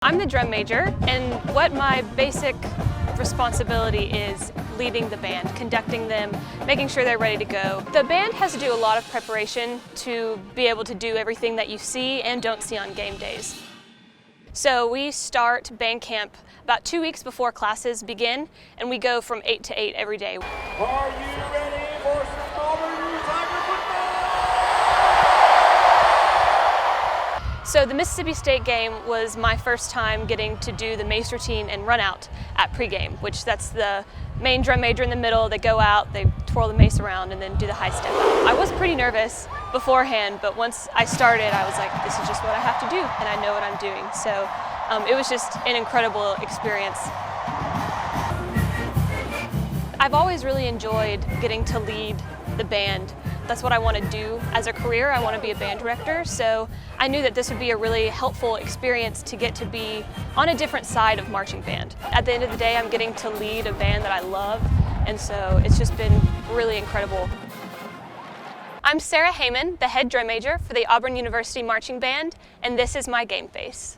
I'm the drum major, and what my basic responsibility is leading the band, conducting them, making sure they're ready to go. The band has to do a lot of preparation to be able to do everything that you see and don't see on game days. So we start band camp about 2 weeks before classes begin, and we go from 8 to 8 every day. Are you ready for some Auburn Tiger football? So the Mississippi State game was my first time getting to do the mace routine and run out at pregame, which that's the main drum major in the middle. They go out, they twirl the mace around, and then do the high step out. I was pretty nervous beforehand, but once I started, I was like, this is just what I have to do, and I know what I'm doing. So it was just an incredible experience. I've always really enjoyed getting to lead the band. That's what I want to do as a career. I want to be a band director, so I knew that this would be a really helpful experience to get to be on a different side of marching band. At the end of the day, I'm getting to lead a band that I love, and so it's just been really incredible. I'm Haymon, the head drum major for the Auburn University Marching Band, and this is my game face.